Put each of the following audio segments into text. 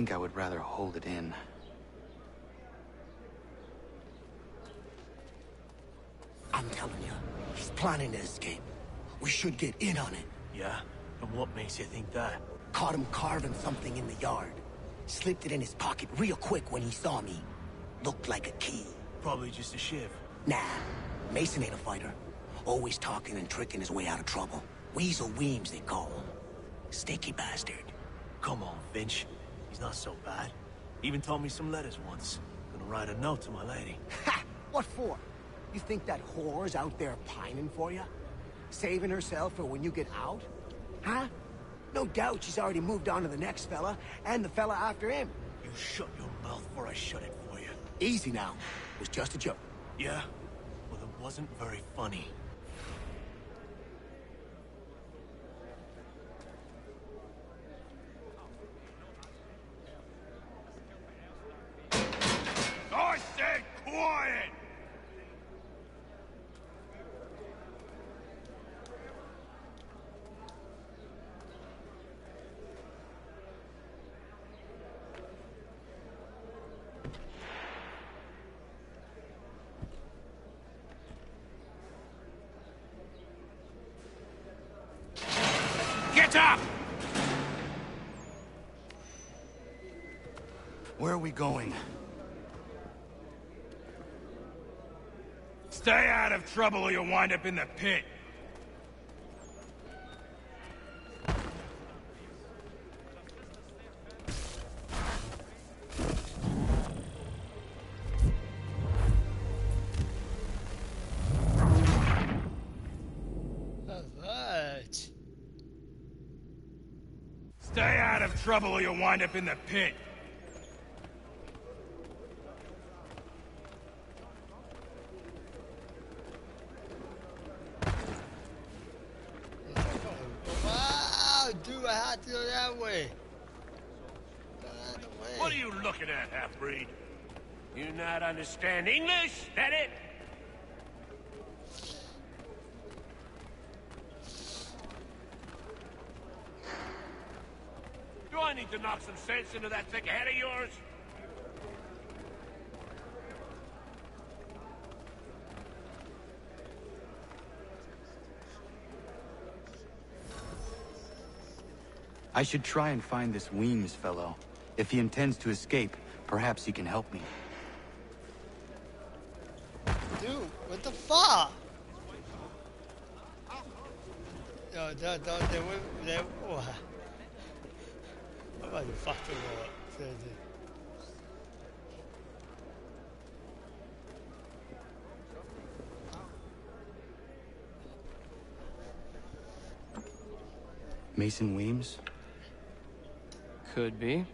think I would rather hold it in. I'm telling you, he's planning to escape. We should get in on it. Yeah? And what makes you think that? Caught him carving something in the yard. Slipped it in his pocket real quick when he saw me. Looked like a key. Probably just a shiv. Nah, Mason ain't a fighter. Always talking and tricking his way out of trouble. Weasel Weems, they call him. Sticky bastard. Come on, Finch. He's not so bad. Even taught me some letters once. Gonna write a note to my lady. Ha! What for? You think that whore's out there pining for you? Saving herself for when you get out? Huh? No doubt she's already moved on to the next fella, and the fella after him. You shut your mouth before I shut it for you. Easy now. It was just a joke. Yeah? Well, it wasn't very funny. I said quiet! Get up! Where are we going? Stay out of trouble or you'll wind up in the pit. Alright. Stay out of trouble or you'll wind up in the pit. Wow, dude, I had to go that way. Go the other way. What are you looking at, half-breed? You not understand English? That it? Do I need to knock some sense into that thick head of yours? I should try and find this Weems fellow. If he intends to escape, perhaps he can help me. Dude, what the fuck? Yo, they, oh. Vad var det fattar då? Mason Weems? Could be.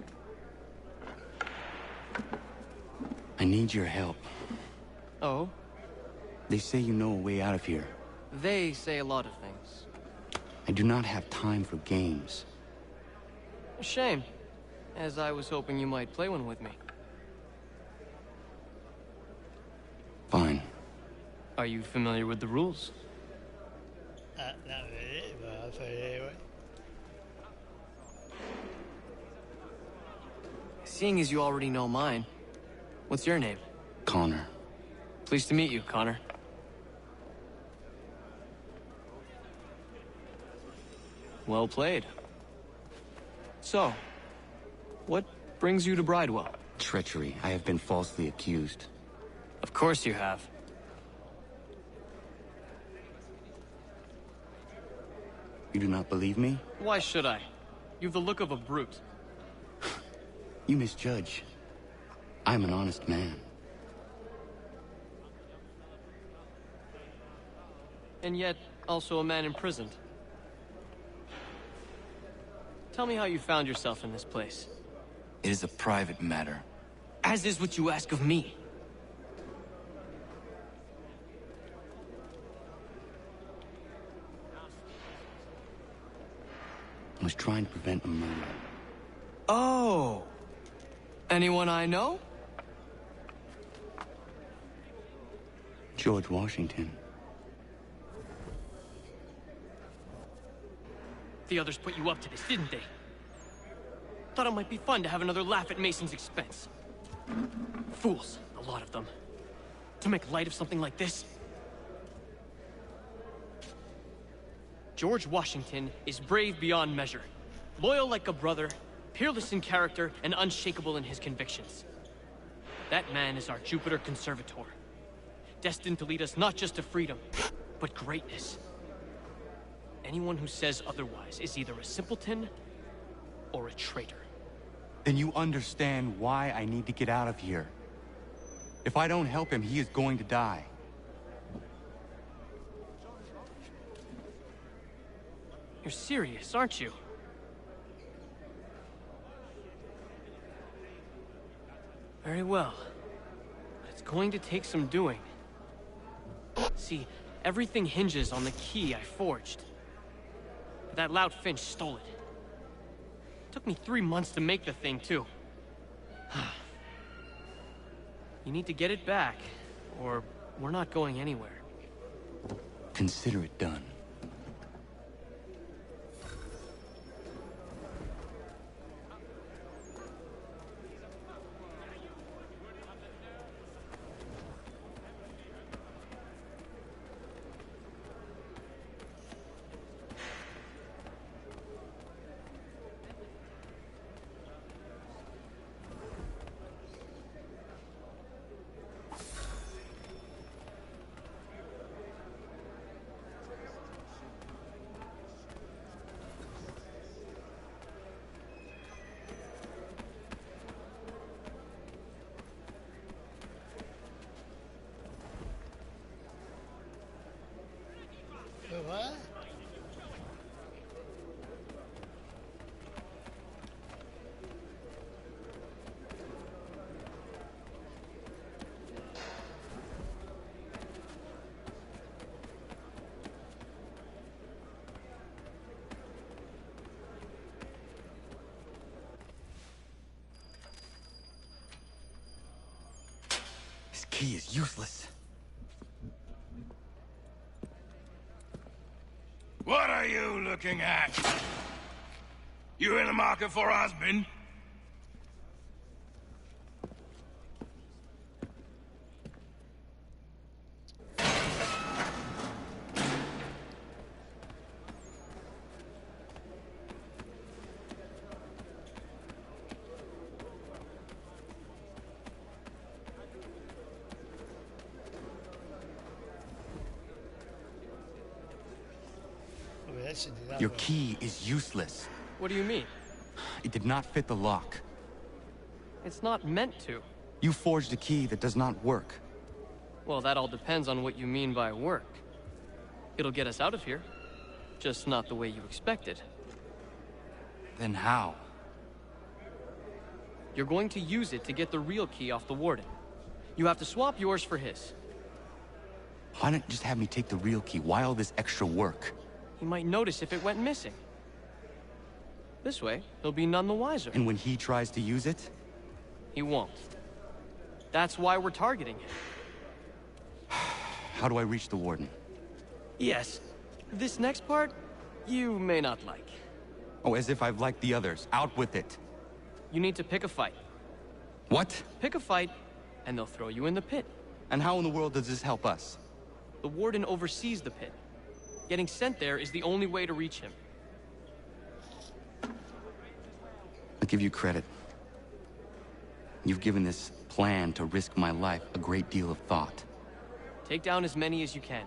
I need your help. Oh? They say you know a way out of here. They say a lot of things. I do not have time for games. A shame, as I was hoping you might play one with me. Fine. Are you familiar with the rules? Not really, but I'll play it anyway. Seeing as you already know mine, what's your name? Connor. Pleased to meet you, Connor. Well played. So, what brings you to Bridewell? Treachery. I have been falsely accused. Of course you have. You do not believe me? Why should I? You've the look of a brute. You misjudge. I'm an honest man. And yet, also a man imprisoned. Tell me how you found yourself in this place. It is a private matter. As is what you ask of me. I was trying to prevent a murder. Oh! Anyone I know? George Washington. The others put you up to this, didn't they? Thought it might be fun to have another laugh at Mason's expense. Fools, a lot of them. To make light of something like this. George Washington is brave beyond measure. Loyal like a brother, peerless in character, and unshakable in his convictions. That man is our Jupiter Conservator. Destined to lead us not just to freedom, but greatness. Anyone who says otherwise is either a simpleton or a traitor. Then you understand why I need to get out of here. If I don't help him, he is going to die. You're serious, aren't you? Very well. But it's going to take some doing. See, everything hinges on the key I forged. That loud Finch stole it. Took me 3 months to make the thing, too. You need to get it back, or we're not going anywhere. Consider it done. What? This key is useless. What are you looking at? You in the market for a husband? Your key is useless. What do you mean? It did not fit the lock. It's not meant to. You forged a key that does not work. Well, that all depends on what you mean by work. It'll get us out of here. Just not the way you expected. Then how? You're going to use it to get the real key off the Warden. You have to swap yours for his. Why not just have me take the real key? Why all this extra work? He might notice if it went missing. This way, he'll be none the wiser. And when he tries to use it? He won't. That's why we're targeting him. How do I reach the Warden? Yes. This next part, you may not like. Oh, as if I've liked the others. Out with it. You need to pick a fight. What? Pick a fight, and they'll throw you in the pit. And how in the world does this help us? The Warden oversees the pit. Getting sent there is the only way to reach him. I'll give you credit. You've given this plan to risk my life a great deal of thought. Take down as many as you can.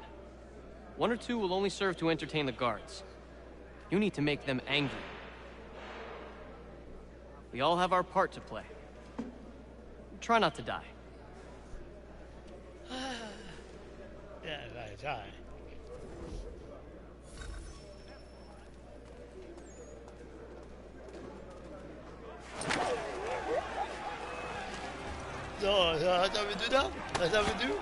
1 or 2 will only serve to entertain the guards. You need to make them angry. We all have our part to play. Try not to die. Yeah, right. So, that's how we do that? That's how we do?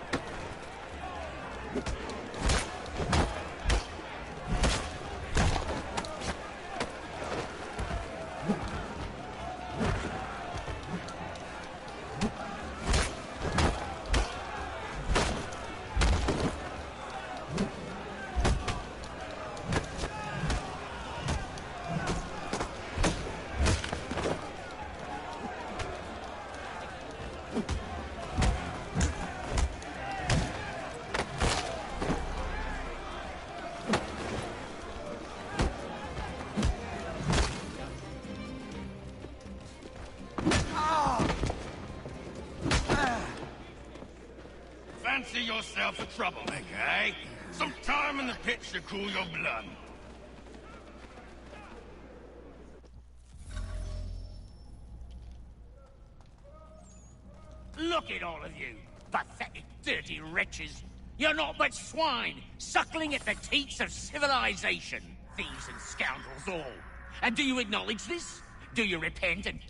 yourself a troublemaker, eh? Some time in the pit should cool your blood. Look at all of you, pathetic, dirty wretches. You're not but swine, suckling at the teats of civilization. Thieves and scoundrels all. And do you acknowledge this? Do you repent and...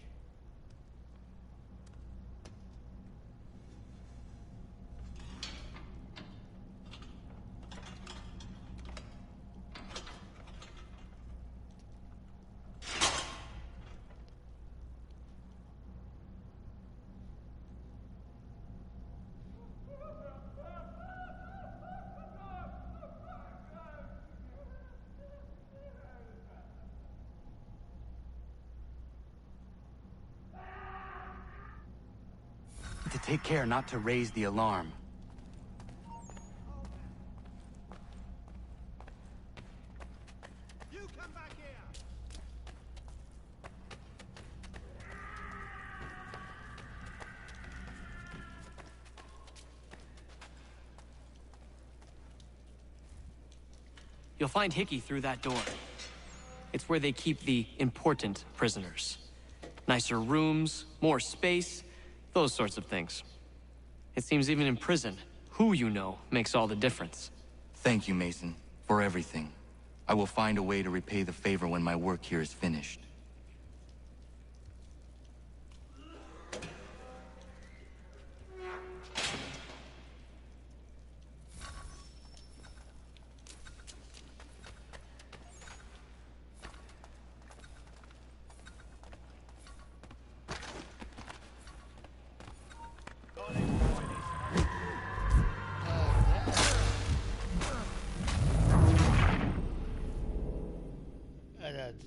To take care not to raise the alarm. You come back here! You'll find Hickey through that door. It's where they keep the important prisoners. Nicer rooms, more space, those sorts of things. It seems even in prison, who you know makes all the difference. Thank you, Mason, for everything. I will find a way to repay the favor when my work here is finished.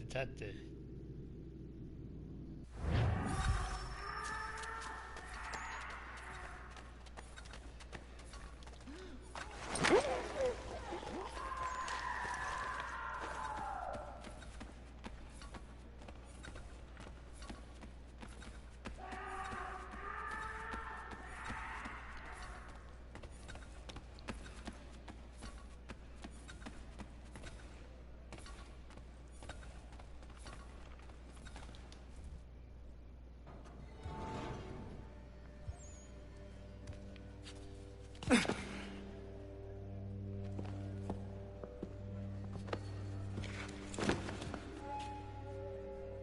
Detective.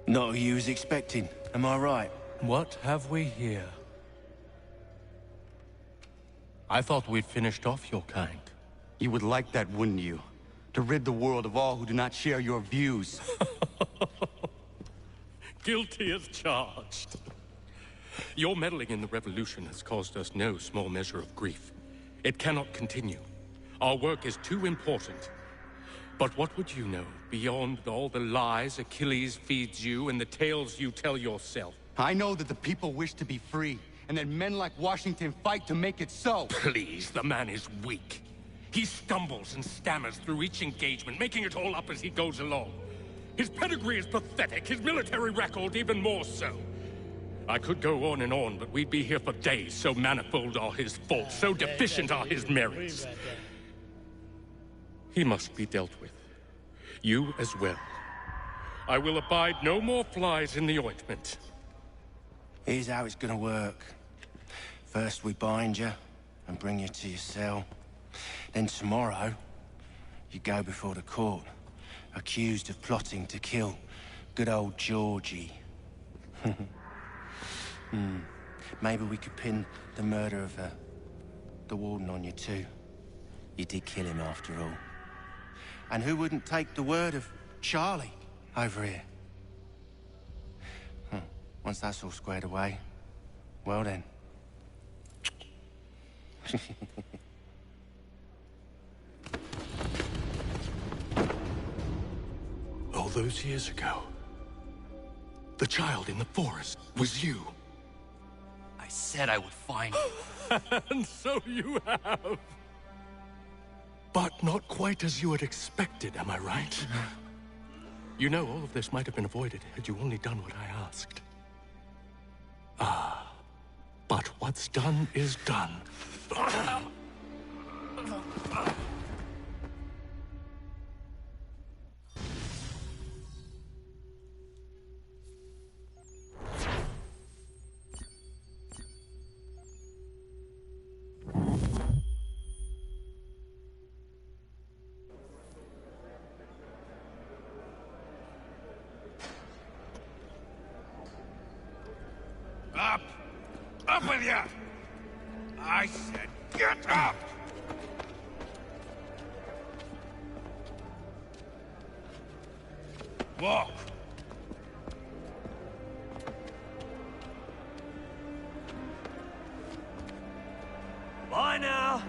Not who you was expecting, am I right? What have we here? I thought we'd finished off your kind. You would like that, wouldn't you? To rid the world of all who do not share your views. Guilty as charged. Your meddling in the revolution has caused us no small measure of grief. It cannot continue. Our work is too important. But what would you know beyond all the lies Achilles feeds you and the tales you tell yourself? I know that the people wish to be free, and that men like Washington fight to make it so. Please, the man is weak. He stumbles and stammers through each engagement, making it all up as he goes along. His pedigree is pathetic, his military record even more so. I could go on, but we'd be here for days, so manifold are his faults, so deficient are his merits. He must be dealt with. You as well. I will abide no more flies in the ointment. Here's how it's gonna work. First we bind you and bring you to your cell. Then tomorrow, you go before the court, accused of plotting to kill good old Georgie. Maybe we could pin the murder of the warden on you too. You did kill him after all. And who wouldn't take the word of Charlie over here? Once that's all squared away, well then. All those years ago, the child in the forest was you. I said I would find you. And so you have. But not quite as you had expected, am I right? You know, all of this might have been avoided had you only done what I asked. But what's done is done. Up! Up with you! I said get up! Walk! Bye now.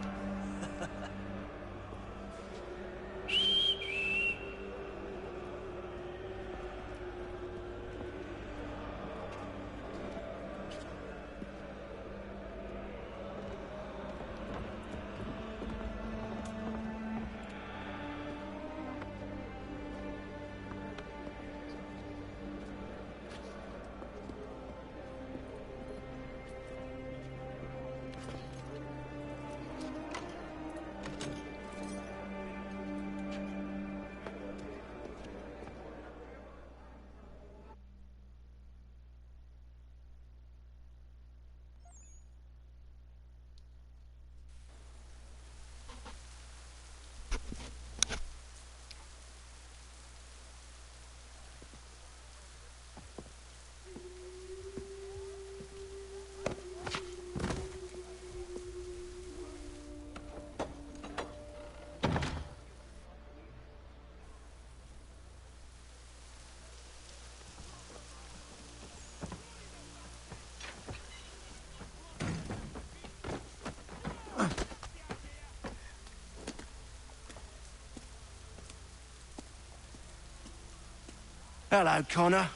Hello, Connor.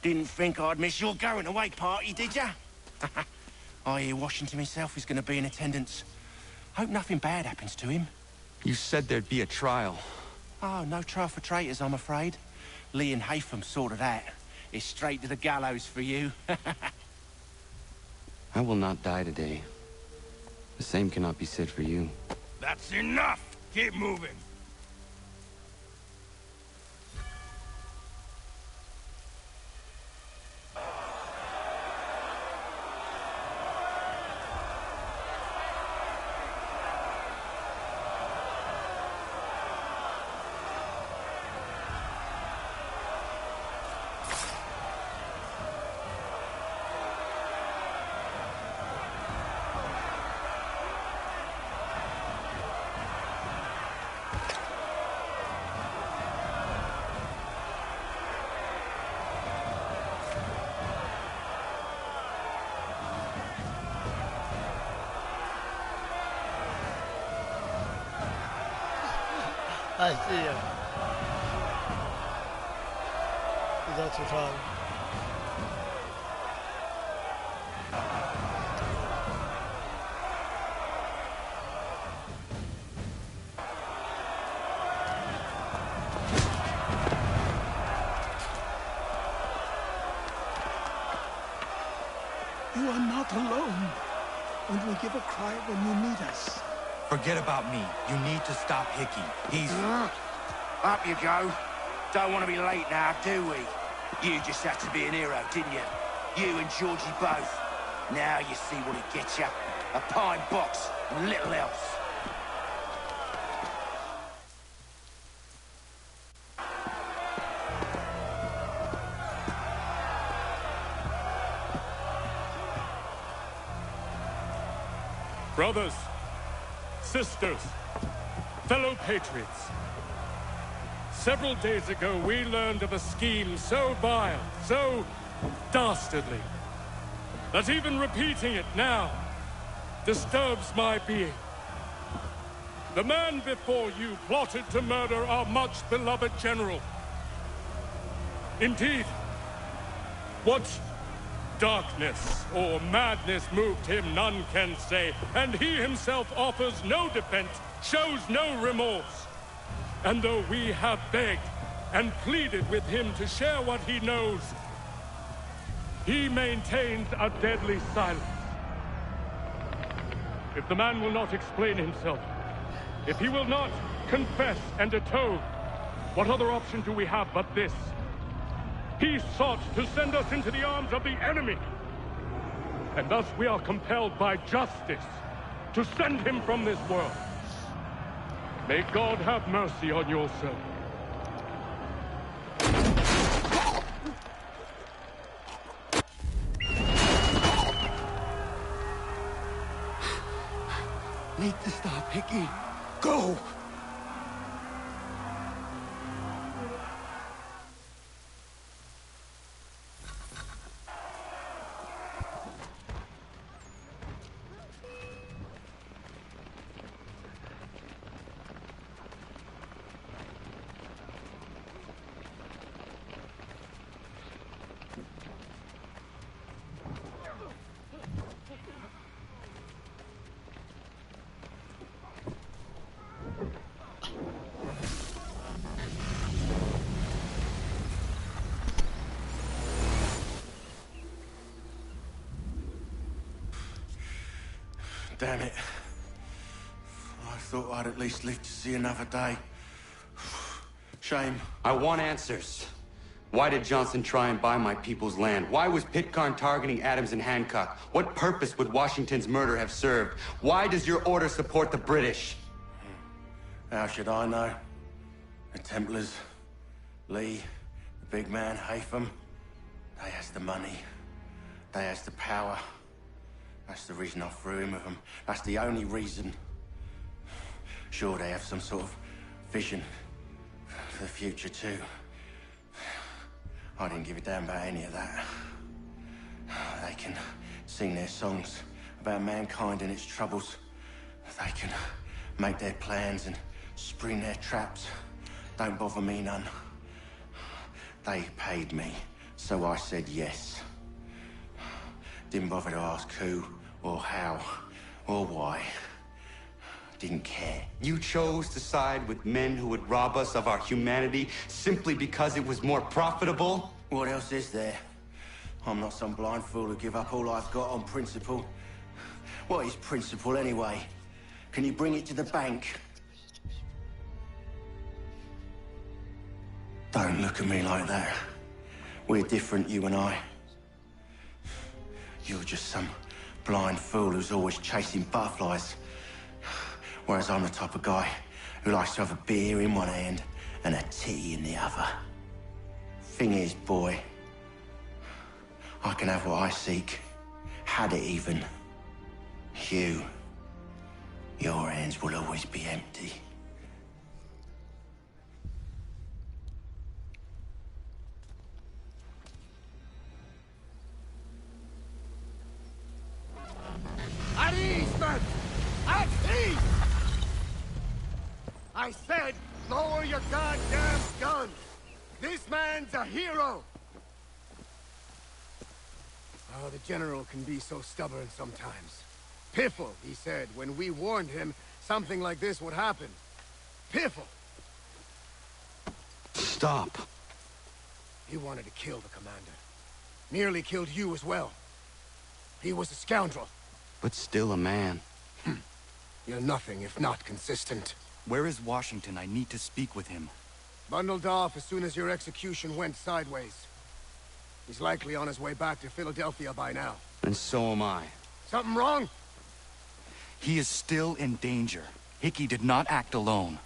Didn't think I'd miss your going-away party, did ya? I hear Washington himself is going to be in attendance. Hope nothing bad happens to him. You said there'd be a trial. Oh, no trial for traitors, I'm afraid. Lee and Haytham sorted that. It's straight to the gallows for you. I will not die today. The same cannot be said for you. That's enough! Keep moving! I see you. Is that your father? You are not alone. And we give a cry when you need us. Forget about me. You need to stop Hickey. He's... Up you go. Don't want to be late now, do we? You just had to be an hero, didn't you? You and Georgie both. Now you see what it gets you. A pine box and little else. Brothers, sisters, fellow patriots. Several days ago, we learned of a scheme so vile, so dastardly, that even repeating it now disturbs my being. The man before you plotted to murder our much-beloved general. Indeed, what darkness or madness moved him, none can say, and he himself offers no defense, shows no remorse. And though we have begged and pleaded with him to share what he knows, he maintains a deadly silence. If the man will not explain himself, If he will not confess and atone, what other option do we have but this? He sought to send us into the arms of the enemy. And thus we are compelled by justice to send him from this world. May God have mercy on your soul. Need to stop, Hickey. Go! Damn it. I thought I'd at least live to see another day. Shame. I want answers. Why did Johnson try and buy my people's land? Why was Pitcairn targeting Adams and Hancock? What purpose would Washington's murder have served? Why does your order support the British? How should I know? The Templars, Lee, the big man, Haytham, they has the money. They has the power. That's the reason I threw in with them. That's the only reason. Sure, they have some sort of vision for the future, too. I didn't give a damn about any of that. They can sing their songs about mankind and its troubles. They can make their plans and spring their traps. Don't bother me none. They paid me, so I said yes. Didn't bother to ask who, or how, or why. Didn't care. You chose to side with men who would rob us of our humanity simply because it was more profitable? What else is there? I'm not some blind fool who give up all I've got on principle. What is principle anyway? Can you bring it to the bank? Don't look at me like that. We're different, you and I. You're just some blind fool who's always chasing butterflies. Whereas I'm the type of guy who likes to have a beer in one hand and a tea in the other. Thing is, boy, I can have what I seek. Had it even. Your hands will always be empty. At ease, men! At ease! I said, lower your goddamn guns! This man's a hero! Oh, the General can be so stubborn sometimes. Piffle, he said, when we warned him something like this would happen. Piffle! Stop. He wanted to kill the commander. Nearly killed you as well. He was a scoundrel. But still a man. You're nothing if not consistent. Where is Washington? I need to speak with him. Bundled off as soon as your execution went sideways. He's likely on his way back to Philadelphia by now. And so am I. Something wrong? He is still in danger. Hickey did not act alone.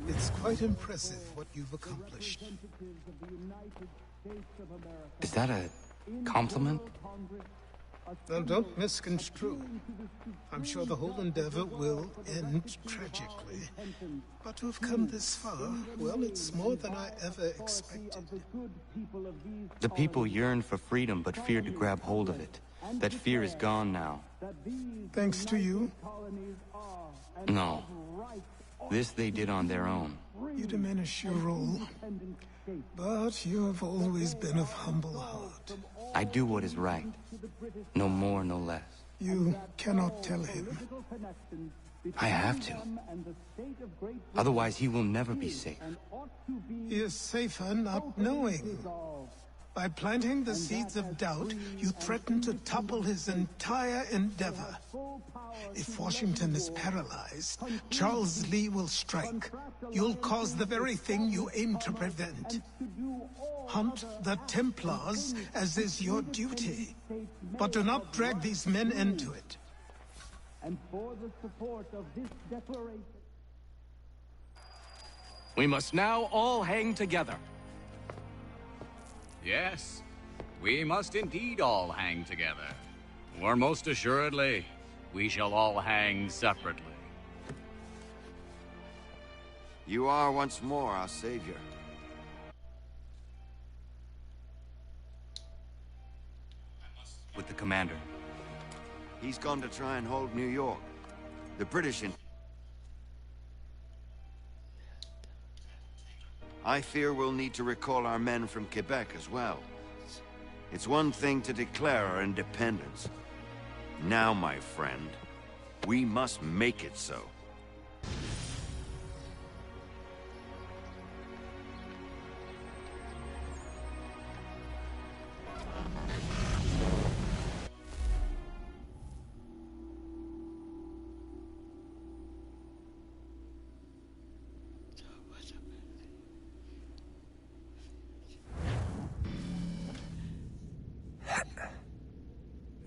It's quite impressive what you've accomplished. Is that a compliment? Now, don't misconstrue. I'm sure the whole endeavor will end tragically. But to have come this far, well, it's more than I ever expected. The people yearned for freedom but feared to grab hold of it. That fear is gone now. Thanks to you? No. This they did on their own. you diminish your role. But you have always been of humble heart. I do what is right. No more, no less. You cannot tell him. I have to. Otherwise, he will never be safe. He is safer not knowing. By planting the seeds of doubt, you threaten to topple his entire endeavor. If Washington is paralyzed, Charles Lee will strike. You'll cause the very thing you aim to prevent. Hunt the Templars, as is your duty. But do not drag these men into it. And for the support of this declaration... We must now all hang together. Yes, we must indeed all hang together. Or most assuredly, we shall all hang separately. You are once more our savior. With the commander. He's gone to try and hold New York. The British in... I fear we'll need to recall our men from Quebec as well. It's one thing to declare our independence. Now, my friend, we must make it so.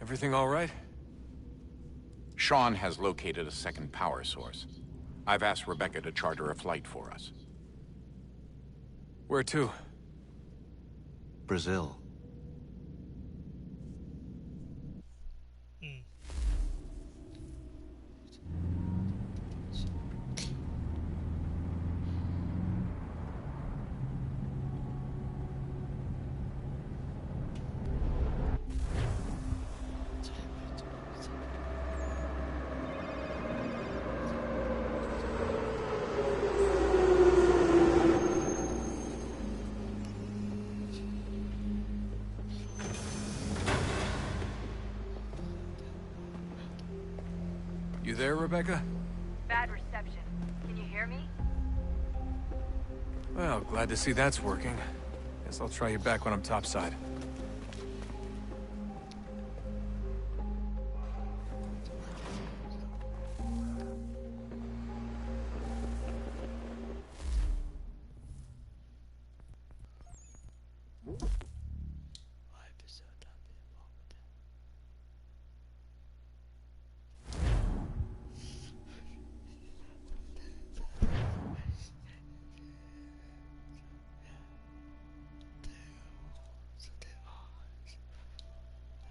Everything all right? Sean has located a second power source. I've asked Rebecca to charter a flight for us. Where to? Brazil. You there, Rebecca? Bad reception. Can you hear me? Well, glad to see that's working. Guess I'll try you back when I'm topside.